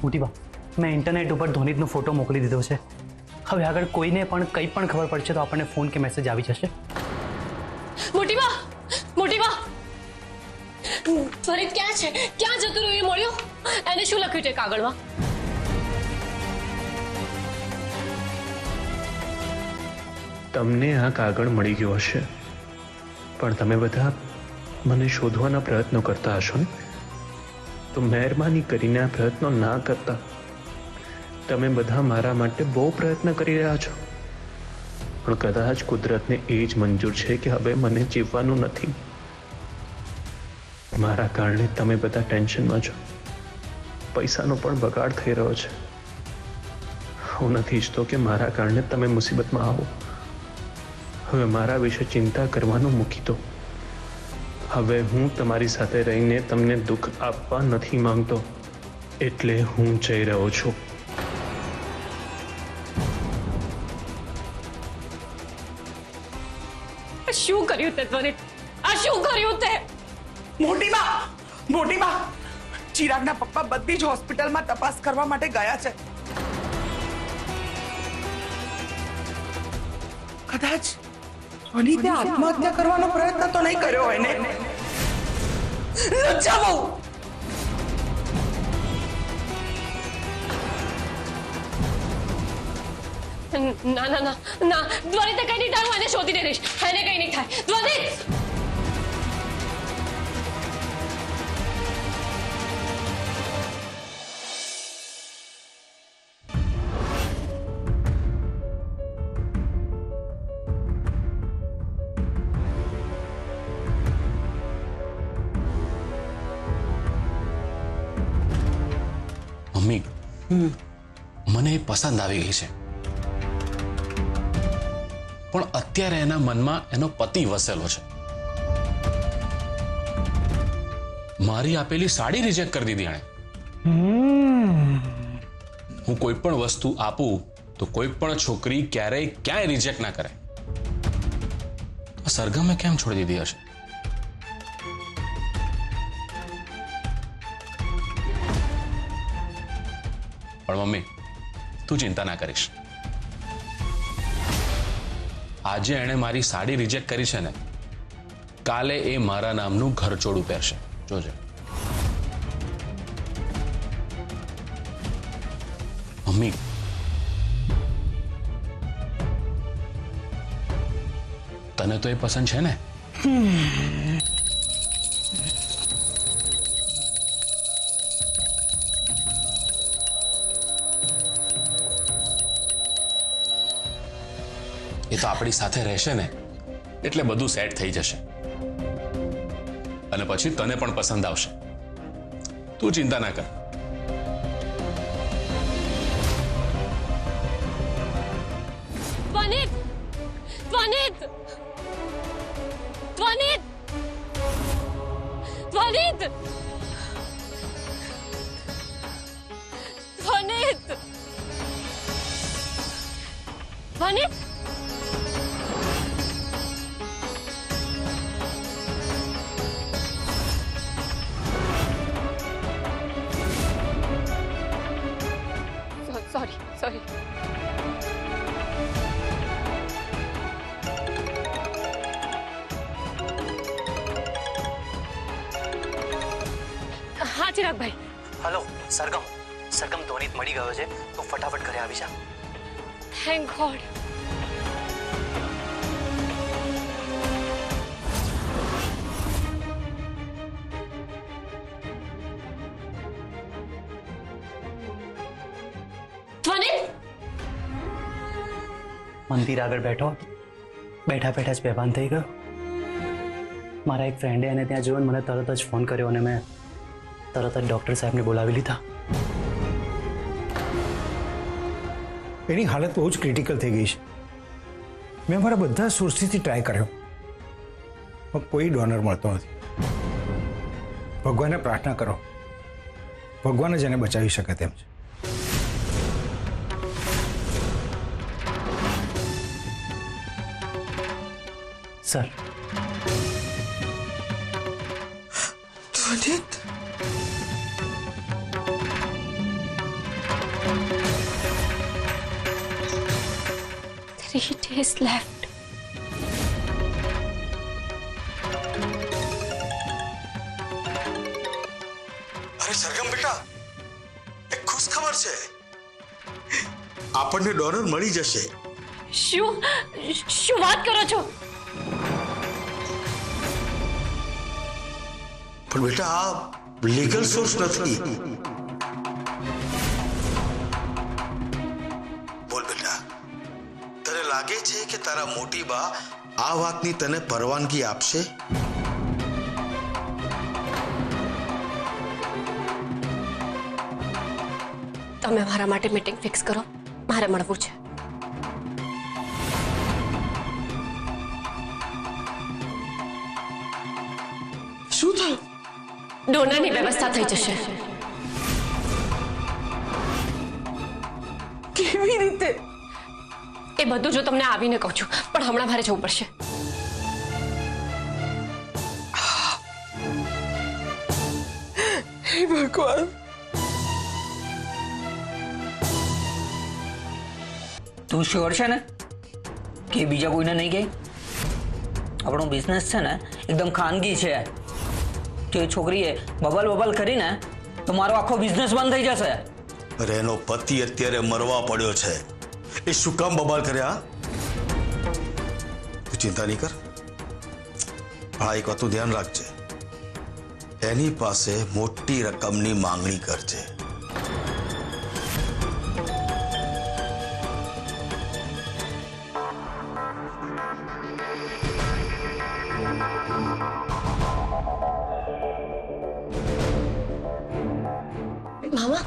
મોટી બા, મેં ઇન્ટરનેટ ઉપર ધોનીતનો ફોટો મોકલી દીધો છે. હવે આગળ કોઈને પણ કંઈ પણ ખબર પડશે તો આપણને ફોન કે મેસેજ આવી જશે. મોટી બા, ત્વરિત ક્યાં છે? ક્યાં જતું રહ્યું? એ મળ્યો? એને શું લખ્યું છે કાગળમાં? તમને આ કાગળ મળી ગયો હશે, પણ તમે બધા મને શોધવાના પ્રયત્નો કરતા હશો ને, તો મહેરબાની કરીને આ પ્રયત્નો ના કરતા. તમે બધા મારા માટે બહુ પ્રયત્ન કરી રહ્યા છો, પણ કદાચ કુદરતને એ જ મંજૂર છે કે હવે મને જીવવાનું નથી. મારા કારણે તમે બધા ટેન્શનમાં છો, પૈસાનો પણ બગાડ થઈ રહ્યો છે. હું નથી ઈચ્છતો કે મારા કારણે તમે મુસીબતમાં આવો. હવે મારા વિશે ચિંતા કરવાનું મૂકી દો. હવે હું તમારી સાથે રહીને તમને દુઃખ આપવા નથી માંગતો, એટલે હું જઈ રહ્યો છું. શું કર્યું તે ત્વરિત? આ શું કર્યું તે? મોટી બા, ચિરાગના પપ્પા બધી જ હોસ્પિટલમાં તપાસ કરવા માટે ગયા છે. કદાચ અનિતે આત્મહત્યા કરવાનો પ્રયત્ન તો નહીં કર્યો હોય ને? લજ્જા બહુ. ના, ત્વરિતે કઈ નહીં થાય. હું એને શોધીને રહીશ. એને કઈ નહીં થાય. ત્વરિત! મમ્મી, મને એ પસંદ આવી ગઈ છે, પણ અત્યારે એના મનમાં એનો પતિ વસેલો છે. મારી આપેલી સાડી રિજેક્ટ કરી દીધી એણે. હું કોઈ પણ વસ્તુ આપું તો કોઈ પણ છોકરી ક્યારેય ક્યાંય રિજેક્ટ ના કરે. સરગમે કેમ છોડી દીધી હશે? પણ મમ્મી, તું ચિંતા ના કરીશ. આજે એણે મારી સાડી રિજેક્ટ કરી છે ને, કાલે એ મારા નામનું ઘરચોળું પહેરશે, જોજે. મમ્મી, તને તો એ પસંદ છે ને? એ તો આપણી સાથે રહેશે ને, એટલે બધું સેટ થઈ જશે, અને પછી તને પણ પસંદ આવશે. તું ચિંતા ના કર. ત્વરિત! સોરી. હા ચિરાગભાઈ. હલો સરગમ, ધોનીત મળી ગયો છે, તો ફટાફટ ઘરે આવી જા. Thank God. મંદિર આગળ બેઠા જ બેભાન થઈ ગયો. મારા એક ફ્રેન્ડે એને ત્યાં જોઈને મને તરત જ ફોન કર્યો અને મેં તરત જ ડૉક્ટર સાહેબને બોલાવી લીધા. એની હાલત બહુ જ ક્રિટિકલ થઈ ગઈ છે. મેં મારા બધા સોર્સિસથી ટ્રાય કર્યો, પણ કોઈ ડોનર મળતો નથી. ભગવાનને પ્રાર્થના કરો, ભગવાન જ એને બચાવી શકે તેમ છે. સર, ત્વરિત, 3 days left. અરે સરગમ બેટા, એક ખુશ ખબર છે, આપણને ડોનર મળી જશે. શું વાત કરો છો? પણ બેટા આ લીગલ સોર્સ નથી. બોલ બેટા, તને લાગે છે કે તારા મોટી બા આ વાતની તને પરવાનગી આપશે? તમે મારા માટે મીટિંગ ફિક્સ કરો, મારે મળવું છે. શું થયું? ડોનરની વ્યવસ્થા થઈ જશે. કેવી રીતે? એ બધું જો તમને આવીને કહું છું, પણ હમણાં મારે જવું પડશે. હે ભગવાન. તું શ્યોર છે ને કે બીજા કોઈને નહીં ગઈ? આપણો બિઝનેસ છે ને એકદમ ખાનગી છે. જો એ છોકરીએ બબલ કરીને તો મારો આખો બિઝનેસ બંધ થઈ જશે. અરે એનો પતિ અત્યારે મરવા પડ્યો છે, એ શું કામ બબાલ કર્યા? તું ચિંતા નહીં કર. હા, એક વાતનું ધ્યાન રાખજે, એની પાસે મોટી રકમની માંગણી કરજે. મામા,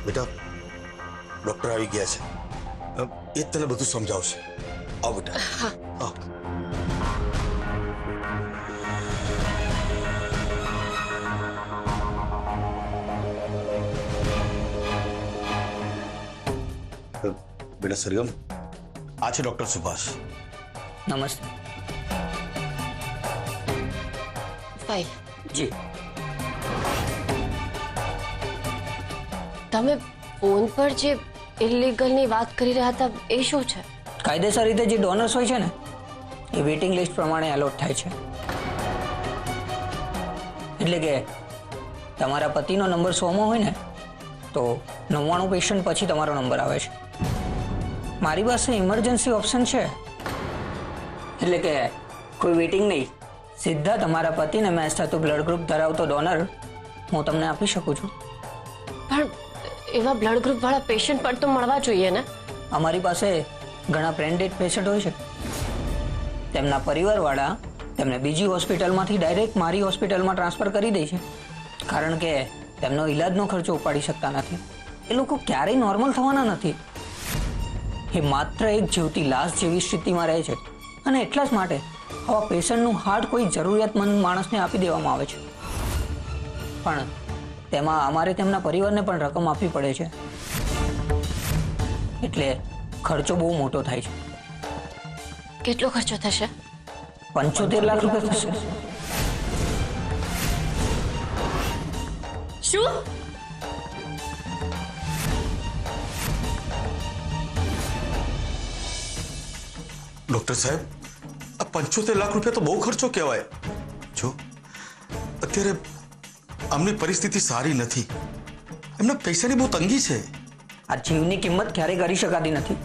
બેટા, ડોક્ટર આવી ગયા છે, એ જ તને બધું સમજાવશે. આવ બેટા. આવ. બેટા સરગમ, આ છે ડોક્ટર સુભાષ. નમસ્તે. ફાઇલ. જી. તમે ફોન પર જે ઇલીગલની વાત કરી રહ્યા હતા એ શું છે? કાયદેસર રીતે જે ડોનર્સ હોય છે ને એ વેઇટિંગ લિસ્ટ પ્રમાણે એલોટ થાય છે. એટલે કે તમારા પતિનો નંબર 100માં હોય ને તો 99 પેશન્ટ પછી તમારો નંબર આવે છે. મારી પાસે ઇમરજન્સી ઓપ્શન છે, એટલે કે કોઈ વેઇટિંગ નહીં, સીધા તમારા પતિને મેચ થતું બ્લડ ગ્રુપ ધરાવતો ડોનર હું તમને આપી શકું છું. પણ એવા બ્લડ ગ્રુપ વાળા પેશન્ટ પણ તો મળવા જોઈએ ને? અમારી પાસે ઘણા બ્રેન્ડેડ પેશન્ટ હોય છે. તેમના પરિવારવાળા તેમને બીજી હોસ્પિટલમાંથી ડાયરેક્ટ મારી હોસ્પિટલમાં ટ્રાન્સફર કરી દે છે, કારણ કે તેમનો ઈલાજનો ખર્ચો ઉપાડી શકતા નથી. એ લોકો ક્યારેય નોર્મલ થવાના નથી. એ માત્ર એક જીવતી લાશ જેવી સ્થિતિમાં રહે છે, અને એટલા જ માટે આવા પેશન્ટનું હાર્ટ કોઈ જરૂરિયાતમંદ માણસને આપી દેવામાં આવે છે. પણ તેમાં અમારે તેમના પરિવારને પણ રકમ આપવી પડે છે, એટલે ખર્ચો બહુ મોટો થાય છે. કેટલો ખર્ચો થશે? 75 લાખ રૂપિયા થશે. શું? ડોક્ટર સાહેબ, આ 75 લાખ રૂપિયા તો બહુ ખર્ચો કહેવાય. જો અત્યારે આમની પરિસ્થિતિ સારી નથી, એમના પૈસાની બહુ તંગી છે. આ જીવની કિંમત ક્યારેય કરી શકાતી નથી.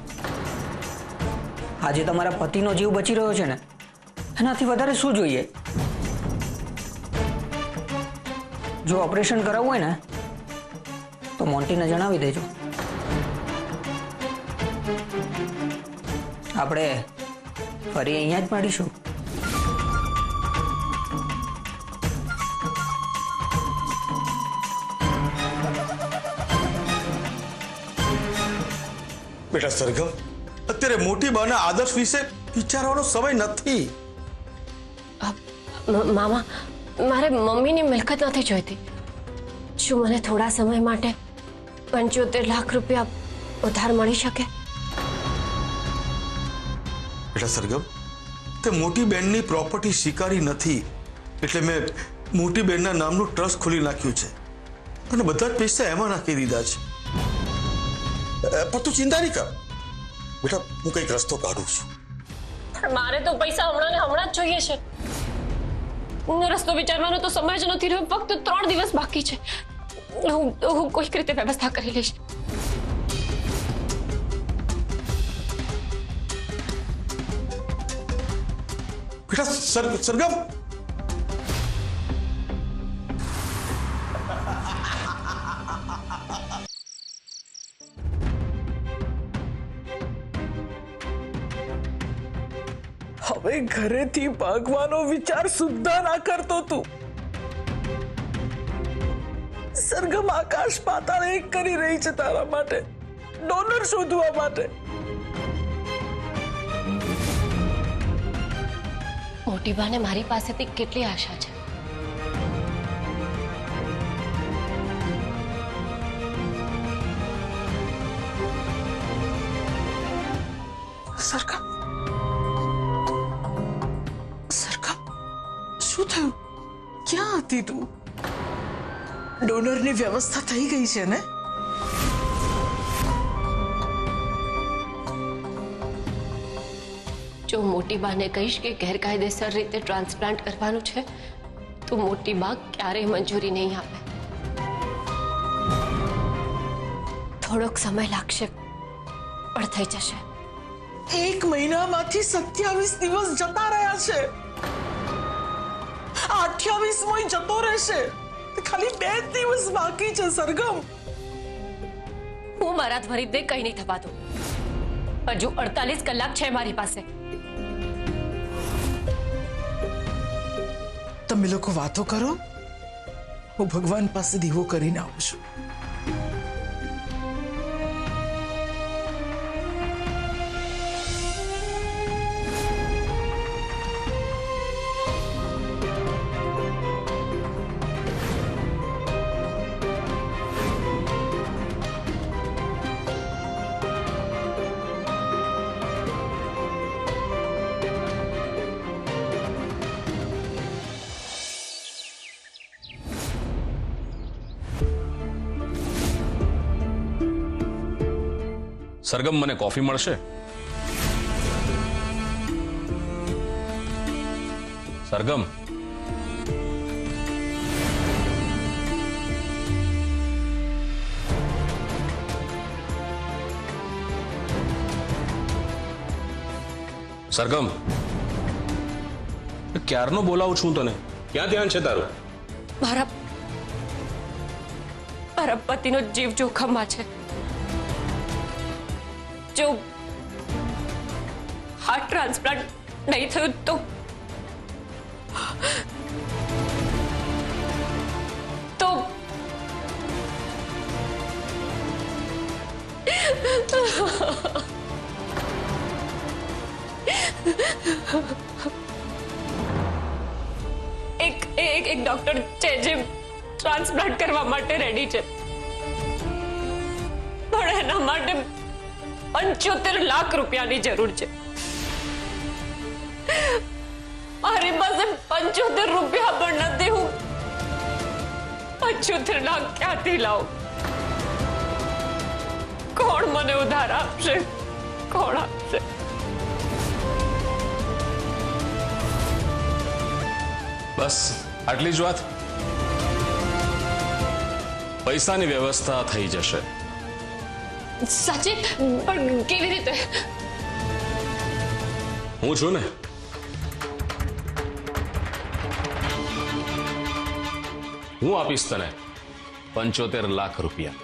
આજે તમારા પતિનો જીવ બચી રહ્યો છે ને, એનાથી વધારે શું જોઈએ? જો ઓપરેશન કરાવવું હોય ને તો મોન્ટીને જણાવી દેજો. આપણે ફરી અહીંયા જ મળીશું. બેટા સરગમ, અત્યારે મોટી બાના આદર્શ વિશે વિચારવાનો સમય નથી. મામા, મારે મમ્મીની મિલકત નથી જોઈતી. શું મને થોડા સમય માટે 75 લાખ રૂપિયા ઉધાર મળી શકે? બેટા સરગમ, તે મોટી બેનની પ્રોપર્ટી સ્વીકારી નથી, એટલે મેં મોટી બેનના નામનું ટ્રસ્ટ ખોલી નાખ્યું છે અને બધા જ પૈસા એમાં નાખી દીધા છે. પણ તું ચિંતા નહીં કર, બેટા હું કંઈક રસ્તો કાઢું છું. પણ મારે તો પૈસા હમણાં ને હમણાં જ જોઈએ છે. રસ્તો વિચારવાનો તો સમય જ નથી રહ્યો. ફક્ત 3 દિવસ બાકી છે. હું કોઈક રીતે વ્યવસ્થા કરી લઈશ. બેટા સરગમ, હવે ઘરેથી ભાગવાનો વિચાર સુદ્ધા ના કરતો તું. સરગમ આકાશ પાતાળ એક કરી રહી છે તારા માટે, ડોનર શોધવા માટે. મોટી બાને મારી પાસેથી કેટલી આશા છે. સરગમ, સરગમ, શું થયું? ક્યાં હતી તું? ડોનરની વ્યવસ્થા થઈ ગઈ છે ને? જો મોટી બાને કહીશ કે ગેરકાયદેસર રીતે ટ્રાન્સપ્લાન્ટ કરવાનું છે તો મોટી બા ક્યારેય મંજૂરી નહીં આપે. થોડોક સમય લાગશે પણ થઈ જશે. 1 મહિનામાંથી 27 દિવસ જતા રહ્યા છે. 28મોય જતો રહેશે. ખાલી 2 દિવસ બાકી છે સરગમ. હું મારા ત્વરિતને કઈ નહીં થવા દઉં. હજુ 48 કલાક છે મારી પાસે. તમે લોકો વાતો કરો, હું ભગવાન પાસે દીવો કરીને આવું છું. સરગમ, મને કોફી મળશે? સરગમ, સરગમ, ક્યારનો બોલાવું છું તને. ક્યાં ધ્યાન છે તારું? મારા પતિનો જીવ જોખમમાં છે. જો હાર્ટ ટ્રાન્સપ્લાન્ટ નહીં થયું તો એક ડોક્ટર છે જે ટ્રાન્સપ્લાન્ટ કરવા માટે રેડી છે, પણ એના માટે 75 લાખ રૂપિયાની જરૂર છે. મારી પાસે 75 રૂપિયા પણ નથી. હું 75 લાખ ક્યાંથી લાવું? કોણ મને ઉધાર આપશે? કોણ આપશે? બસ આટલી જ વાત. પૈસાની વ્યવસ્થા થઈ જશે. સાચી? પણ કેવી રીતે? હું છું ને. હું આપીશ તને 75 લાખ રૂપિયા.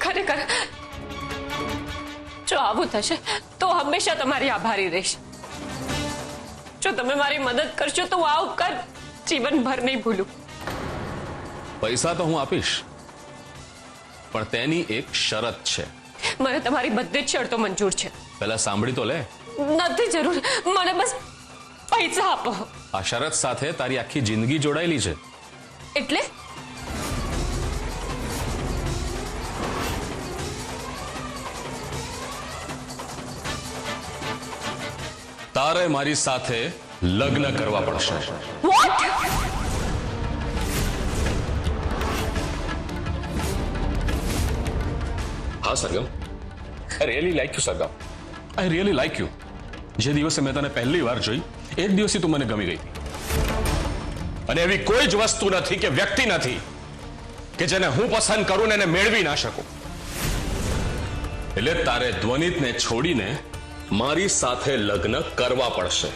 ખરેખર જો આવું થશે તો હંમેશા તમારી આભારી રહીશ. જો તમે મારી મદદ કરશો તો આ ઉપકાર જીવનભર નહીં ભૂલું. પૈસા તો હું આપીશ, પણ તેની એક શરત છે. મને તમારી બધી જ શરતો મંજૂર છે. પહેલા સાંભળી તો લે. નથી જરૂર, મને બસ પૈસા આપો. આ શરત સાથે તારી આખી જિંદગી જોડાયેલી છે. એટલે તારે મારી સાથે લગ્ન કરવા પડશે. વોટ? હા Sargam, I really like you Sargam, I really like you. જે દિવસે મેં તને પહેલી વાર જોઈ એ જ દિવસે તું મને ગમી ગઈ. અને એવી કોઈ જ વસ્તુ નથી કે વ્યક્તિ નથી કે જેને હું પસંદ કરું ને એને મેળવી ના શકું. એટલે તારે ધ્વનિતને છોડીને મારી સાથે લગ્ન કરવા પડશે.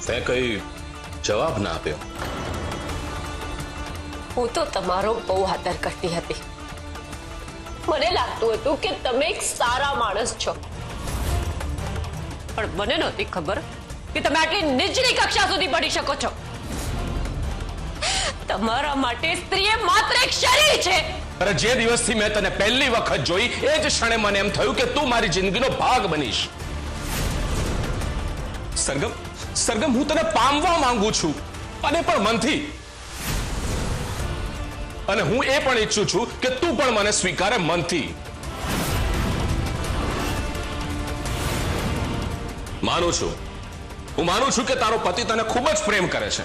તે કઈ જવાબ ના આપ્યો. હું તો તમારો બહુ આદર કરતી હતી. મને લાગતું હતું કે તમે એક સારા માણસ છો, પણ મને નહોતી ખબર કે તમે આટલી નીચલી કક્ષા સુધી પડી શકો છો. તમારા માટે સ્ત્રી એ માત્ર એક શરીર છે. અરે જે દિવસથી મેં તને પહેલી વખત જોઈ એ જ ક્ષણે મને એમ થયું કે તું મારી જિંદગીનો ભાગ બનીશ. સરગમ, સરગમ, હું તને પામવા માંગુ છું, અને પણ મનથી. અને હું એ પણ ઈચ્છું છું કે તું પણ મને સ્વીકારે મનથી. માનું છું, હું માનું છું કે તારો પતિ તને ખૂબ જ પ્રેમ કરે છે,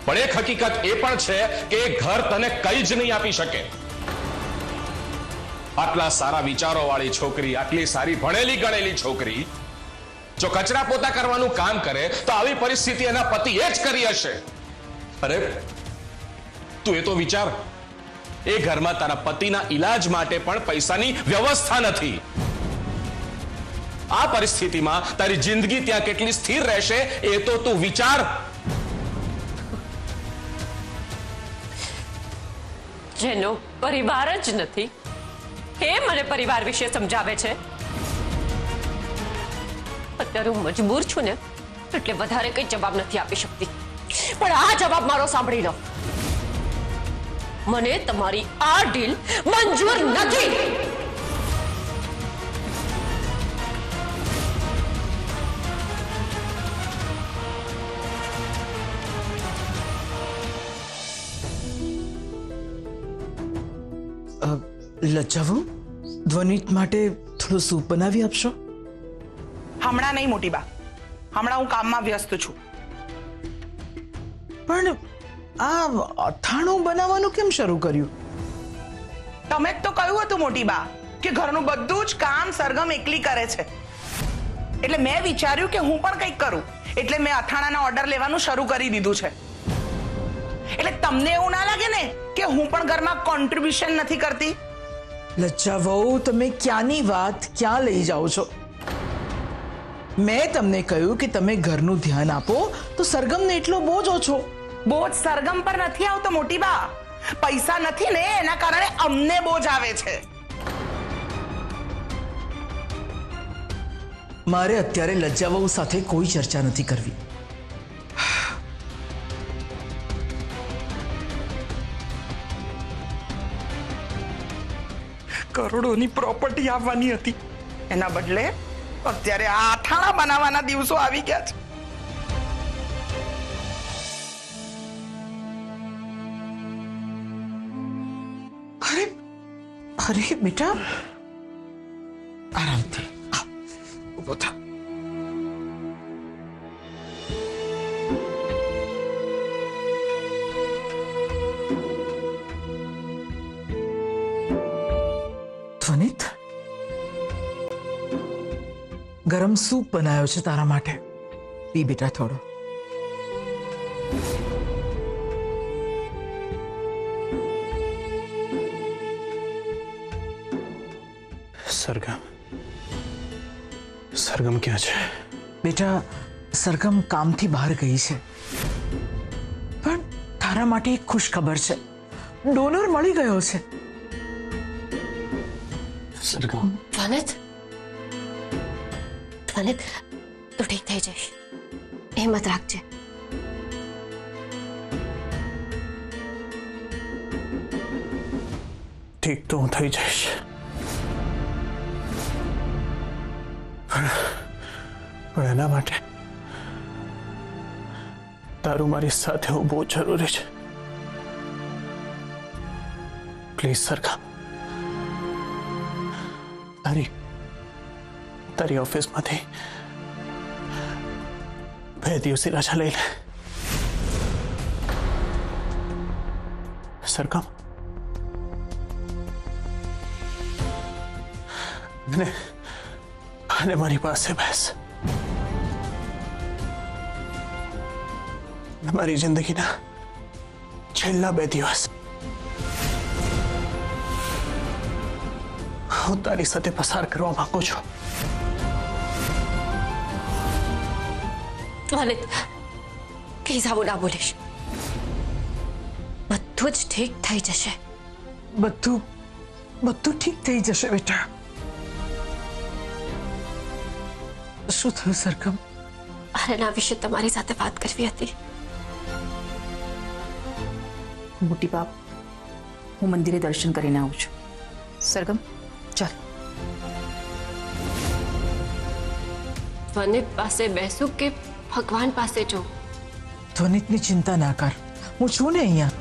પણ એક હકીકત એ પણ છે કે એ ઘર તને કઈ જ નહીં આપી શકે. આટલા સારા વિચારો વાળી છોકરી, આટલી સારી ભણેલી ગણેલી છોકરી જો કચરા પોતા કરવાનું કામ કરે તો આવી પરિસ્થિતિ એના પતિ એ જ કરી હશે. અરે તું એ તો વિચાર, એ ઘરમાં તારા પતિના ઈલાજ માટે પણ પૈસાની વ્યવસ્થા નથી. આ પરિસ્થિતિમાં તારી જિંદગી ત્યાં કેટલી સ્થિર રહેશે એ તો તું વિચાર. જેનો પરિવાર જ નથી એ મને પરિવાર વિશે સમજાવે છે. અત્યારે હું મજબૂર છું ને, એટલે વધારે કઈ જવાબ નથી આપી શકતી. પણ આ જવાબ મારો સાંભળી લો. મને તમારી આ ડીલ મંજૂર નથી. લજ્જાવો, ધ્વનિત માટે થોડું સૂપ બનાવી આપશો? હમણાં નહીં મોટી બા, હમણાં હું કામમાં વ્યસ્ત છું. પણ આ અથાણું બનાવવાનું કેમ શરૂ કર્યું? તમે જ તો કહ્યું હતું મોટી બા કે ઘરનું બધું જ કામ સરગમ એકલી કરે છે, એટલે મેં વિચાર્યું કે હું પણ કંઈક કરું, એટલે મેં અથાણાના ઓર્ડર લેવાનું શરૂ કરી દીધું છે. એટલે તમને એવું ના લાગે ને કે હું પણ ઘરમાં કોન્ટ્રીબ્યુશન નથી કરતી? લજ્જા વહુ, તમે ક્યાંની વાત ક્યાં લઈ જાઓ છો? મેં તમને કહ્યું કે તમે ઘરનું ધ્યાન આપો તો સરગમને એટલો બોજ ઓછો. બોજ સરગમ પર નથી આવતો મોટી બા, પૈસા નથી ને એના કારણે અમને બોજ આવે છે. મારે અત્યારે લજ્જા વહુ સાથે કોઈ ચર્ચા નથી કરવી. કરોડોની પ્રોપર્ટી આવવાની હતી, એના બદલે અત્યારે આ અથાણા બનાવવાના દિવસો આવી ગયા છે. અરે અરે બેટા, આરામથી ઉભો થા. ધ્વનિત, ગરમ સૂપ બનાવ્યો છે તારા માટે, પી બેટા થોડો. સરગમ, સરગમ ક્યાં છે? બેટા, સરગમ કામથી બહાર ગઈ છે, પણ તારા માટે એક ખુશ ખબર છે, ડોનર મળી ગયો છે. સરગમ, ધ્વનિત, ધ્વનિત, તું ઠીક થઈ જઈશ, હિંમત રાખજે. ઠીક તો હું થઈ જઈશ, પણ એના માટે તારું મારી સાથે હોવું બહુ જરૂરી છે. પ્લીઝ સરગમ, તારી ઓફિસમાંથી 2 દિવસની રજા લઈ લે. સરગમ, અને મારી પાસે બેસ. મારી જિંદગીના છેલ્લા 2 દિવસ હું તારી સાથે પસાર કરવા માંગુ છું. લલિત પ્લીઝ આવું ના બોલીશ. બધું જ ઠીક થઈ જશે. બધું ઠીક થઈ જશે બેટા. શું થયું સરગમ? આના વિશે તમારી સાથે વાત કરવી હતી. મોટી બાપ, હું મંદિરે દર્શન કરીને આવું છું. સરગમ, ચાલ. વનિત પાસે બેસું કે ભગવાન પાસે જવું? ધ્વનિતની ચિંતા ના કર, હું છું ને અહીંયા.